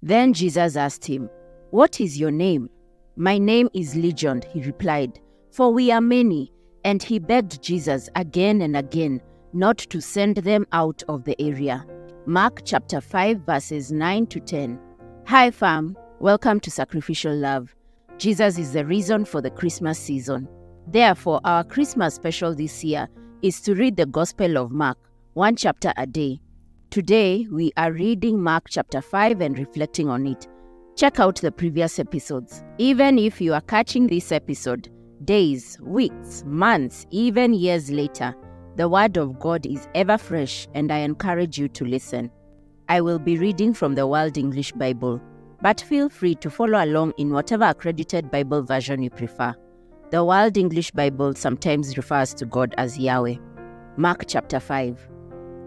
Then Jesus asked him, "What is your name?" "My name is Legion," he replied, "for we are many." And he begged Jesus again and again not to send them out of the area. Mark chapter 5 verses 9 to 10. Hi fam, welcome to Sacrificial Love. Jesus is the reason for the Christmas season. Therefore, our Christmas special this year is to read the Gospel of Mark, one chapter a day. Today, we are reading Mark chapter 5 and reflecting on it. Check out the previous episodes. Even if you are catching this episode days, weeks, months, even years later, the Word of God is ever fresh and I encourage you to listen. I will be reading from the World English Bible, but feel free to follow along in whatever accredited Bible version you prefer. The World English Bible sometimes refers to God as Yahweh. Mark chapter 5.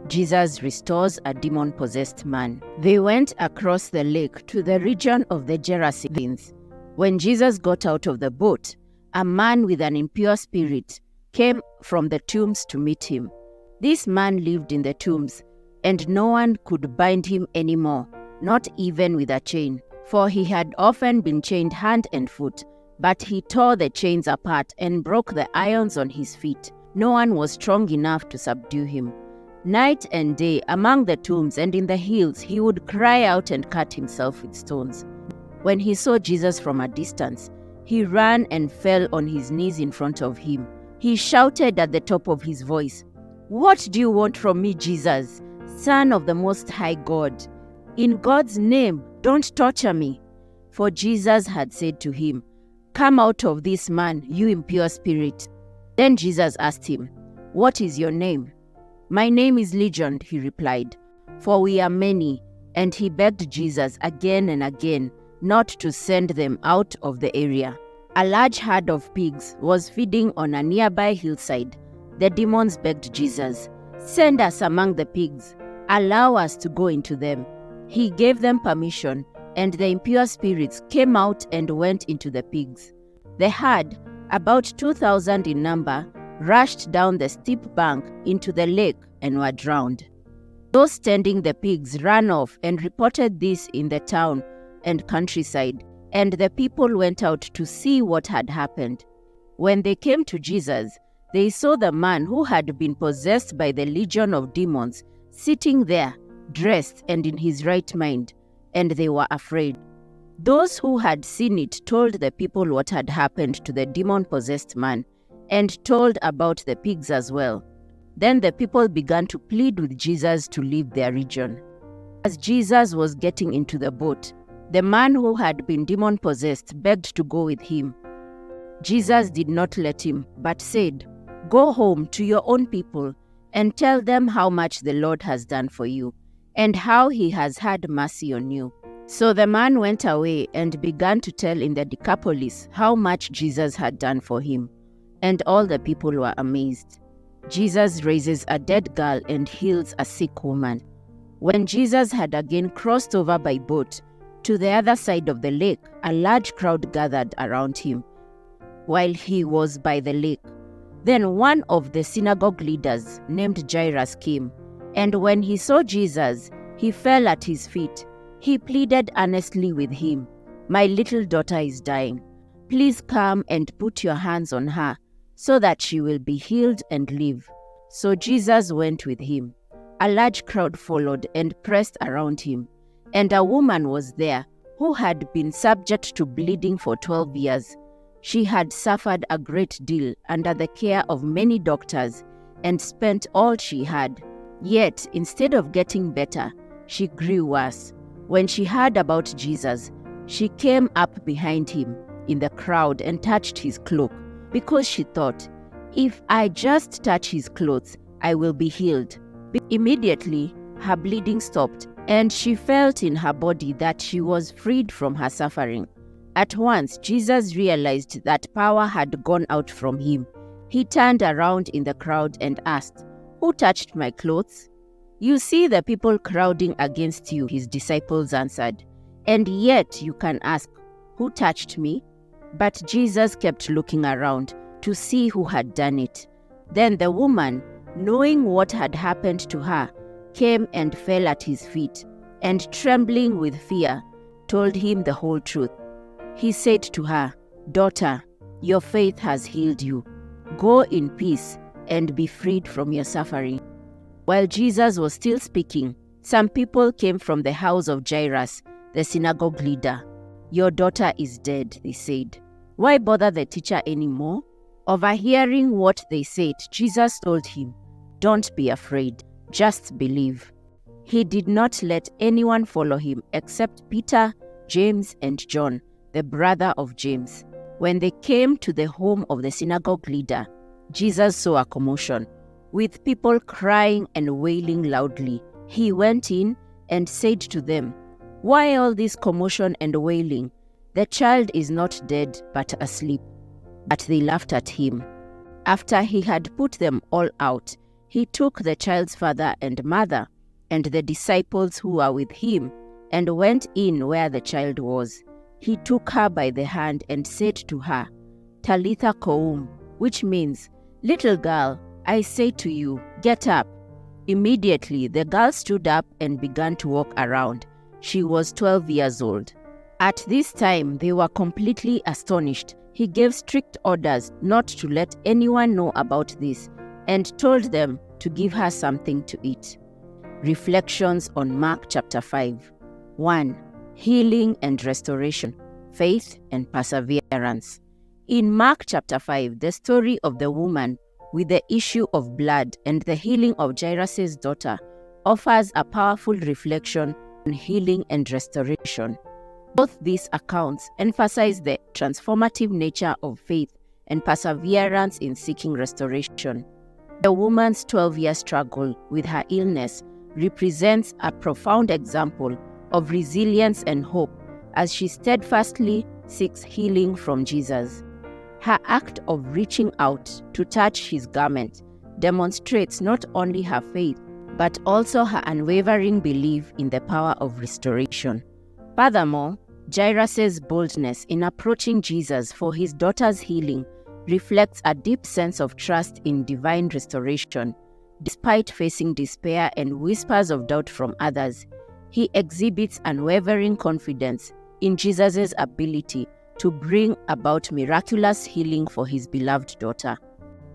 Jesus restores a demon-possessed man. They went across the lake to the region of the Gerasenes. When Jesus got out of the boat, a man with an impure spirit came from the tombs to meet him. This man lived in the tombs, and no one could bind him anymore, not even with a chain, for he had often been chained hand and foot. But he tore the chains apart and broke the irons on his feet. No one was strong enough to subdue him. Night and day, among the tombs and in the hills, he would cry out and cut himself with stones. When he saw Jesus from a distance, he ran and fell on his knees in front of him. He shouted at the top of his voice, "What do you want from me, Jesus, Son of the Most High God? In God's name, don't torture me." For Jesus had said to him, "Come out of this man, you impure spirit." Then Jesus asked him, "What is your name?" "My name is Legion," he replied, "for we are many." And he begged Jesus again and again not to send them out of the area. A large herd of pigs was feeding on a nearby hillside. The demons begged Jesus, "Send us among the pigs. Allow us to go into them." He gave them permission, and the impure spirits came out and went into the pigs. The herd, about 2,000 in number, rushed down the steep bank into the lake and were drowned. Those tending the pigs ran off and reported this in the town and countryside, and the people went out to see what had happened. When they came to Jesus, they saw the man who had been possessed by the legion of demons sitting there, dressed and in his right mind, and they were afraid. Those who had seen it told the people what had happened to the demon-possessed man, and told about the pigs as well. Then the people began to plead with Jesus to leave their region. As Jesus was getting into the boat, the man who had been demon-possessed begged to go with him. Jesus did not let him, but said, "Go home to your own people and tell them how much the Lord has done for you, and how he has had mercy on you." So the man went away and began to tell in the Decapolis how much Jesus had done for him, and all the people were amazed. Jesus raises a dead girl and heals a sick woman. When Jesus had again crossed over by boat to the other side of the lake, a large crowd gathered around him while he was by the lake. Then one of the synagogue leaders named Jairus came, and when he saw Jesus, he fell at his feet. He pleaded earnestly with him, "My little daughter is dying. Please come and put your hands on her, so that she will be healed and live." So Jesus went with him. A large crowd followed and pressed around him, and a woman was there who had been subject to bleeding for 12 years. She had suffered a great deal under the care of many doctors and spent all she had. Yet, instead of getting better, she grew worse. When she heard about Jesus, she came up behind him in the crowd and touched his cloak, because she thought, "If I just touch his clothes, I will be healed." Immediately, her bleeding stopped, and she felt in her body that she was freed from her suffering. At once, Jesus realized that power had gone out from him. He turned around in the crowd and asked, "Who touched my clothes?" "You see the people crowding against you," his disciples answered, "and yet you can ask, 'Who touched me?'" But Jesus kept looking around to see who had done it. Then the woman, knowing what had happened to her, came and fell at his feet, and trembling with fear, told him the whole truth. He said to her, "Daughter, your faith has healed you. Go in peace and be freed from your suffering." While Jesus was still speaking, some people came from the house of Jairus, the synagogue leader. "Your daughter is dead," they said. "Why bother the teacher anymore?" Overhearing what they said, Jesus told him, "Don't be afraid, just believe." He did not let anyone follow him except Peter, James, and John, the brother of James. When they came to the home of the synagogue leader, Jesus saw a commotion, with people crying and wailing loudly. He went in and said to them, "Why all this commotion and wailing? The child is not dead, but asleep." But they laughed at him. After he had put them all out, he took the child's father and mother and the disciples who were with him and went in where the child was. He took her by the hand and said to her, "Talitha koum," which means, "Little girl, I say to you, get up." Immediately the girl stood up and began to walk around. She was 12 years old. At this time they were completely astonished. He gave strict orders not to let anyone know about this and told them to give her something to eat. Reflections on Mark chapter 5. 1. Healing and restoration, faith and perseverance. In Mark chapter 5, the story of the woman with the issue of blood and the healing of Jairus' daughter offers a powerful reflection on healing and restoration. Both these accounts emphasize the transformative nature of faith and perseverance in seeking restoration. The woman's 12-year struggle with her illness represents a profound example of resilience and hope as she steadfastly seeks healing from Jesus. Her act of reaching out to touch his garment demonstrates not only her faith, but also her unwavering belief in the power of restoration. Furthermore, Jairus' boldness in approaching Jesus for his daughter's healing reflects a deep sense of trust in divine restoration. Despite facing despair and whispers of doubt from others, he exhibits unwavering confidence in Jesus' ability to bring about miraculous healing for his beloved daughter.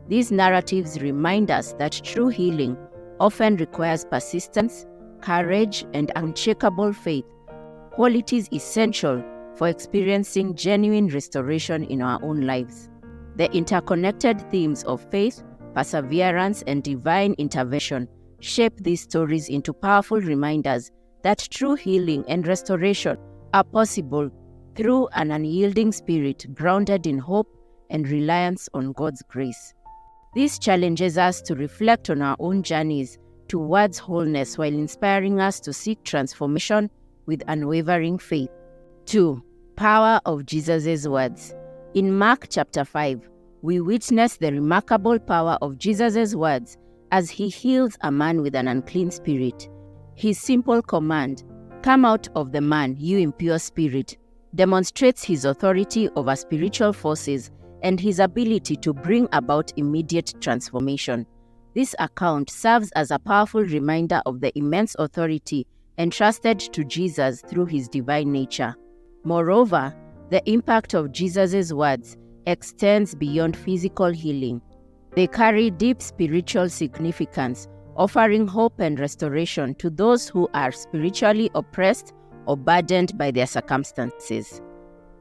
These narratives remind us that true healing often requires persistence, courage, and unshakable faith, qualities essential for experiencing genuine restoration in our own lives. The interconnected themes of faith, perseverance, and divine intervention shape these stories into powerful reminders that true healing and restoration are possible through an unyielding spirit grounded in hope and reliance on God's grace. This challenges us to reflect on our own journeys towards wholeness while inspiring us to seek transformation with unwavering faith. 2. Power of Jesus' words. In Mark chapter 5, we witness the remarkable power of Jesus' words as he heals a man with an unclean spirit. His simple command, "Come out of the man, you impure spirit," demonstrates his authority over spiritual forces and his ability to bring about immediate transformation. This account serves as a powerful reminder of the immense authority entrusted to Jesus through his divine nature. Moreover, the impact of Jesus' words extends beyond physical healing. They carry deep spiritual significance, offering hope and restoration to those who are spiritually oppressed or burdened by their circumstances.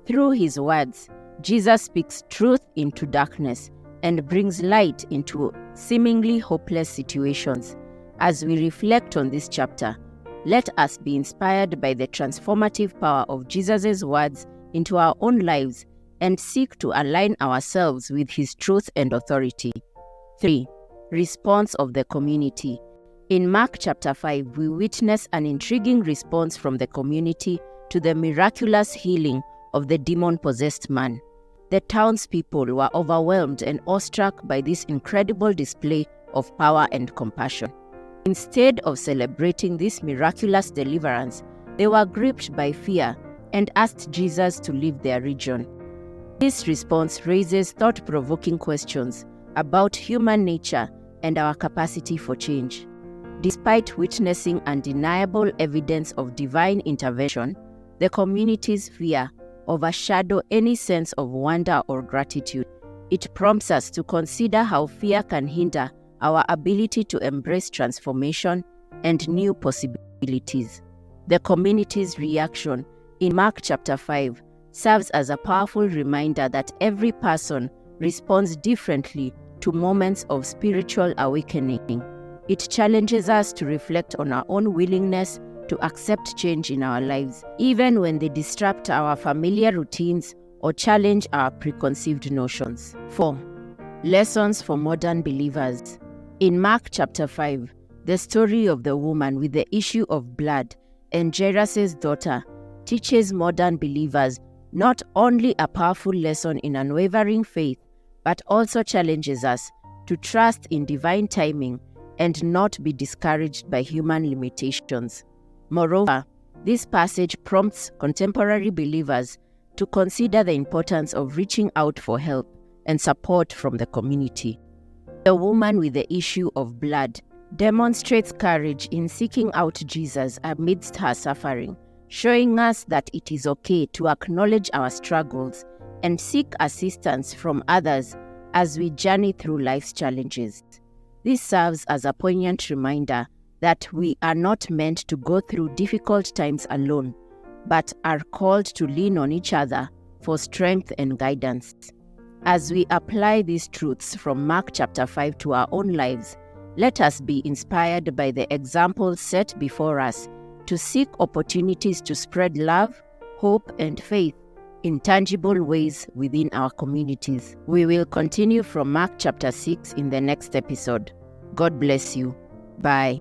Through his words, Jesus speaks truth into darkness and brings light into seemingly hopeless situations. As we reflect on this chapter, let us be inspired by the transformative power of Jesus' words into our own lives and seek to align ourselves with his truth and authority. 3. Response of the community. In Mark chapter 5, we witness an intriguing response from the community to the miraculous healing of the demon-possessed man. The townspeople were overwhelmed and awestruck by this incredible display of power and compassion. Instead of celebrating this miraculous deliverance, they were gripped by fear and asked Jesus to leave their region. This response raises thought-provoking questions about human nature and our capacity for change. Despite witnessing undeniable evidence of divine intervention, The community's fear overshadows any sense of wonder or gratitude. It prompts us to consider how fear can hinder our ability to embrace transformation and new possibilities. The community's reaction in Mark chapter 5 serves as a powerful reminder that every person responds differently to moments of spiritual awakening. It challenges us to reflect on our own willingness to accept change in our lives, even when they disrupt our familiar routines or challenge our preconceived notions. 4. Lessons for modern believers. In Mark chapter 5, the story of the woman with the issue of blood and Jairus' daughter teaches modern believers not only a powerful lesson in unwavering faith, but also challenges us to trust in divine timing and not be discouraged by human limitations. Moreover, this passage prompts contemporary believers to consider the importance of reaching out for help and support from the community. The woman with the issue of blood demonstrates courage in seeking out Jesus amidst her suffering, showing us that it is okay to acknowledge our struggles and seek assistance from others as we journey through life's challenges. This serves as a poignant reminder that we are not meant to go through difficult times alone, but are called to lean on each other for strength and guidance. As we apply these truths from Mark chapter 5 to our own lives, let us be inspired by the examples set before us to seek opportunities to spread love, hope, and faith in tangible ways within our communities. We will continue from Mark chapter 6 in the next episode. God bless you. Bye.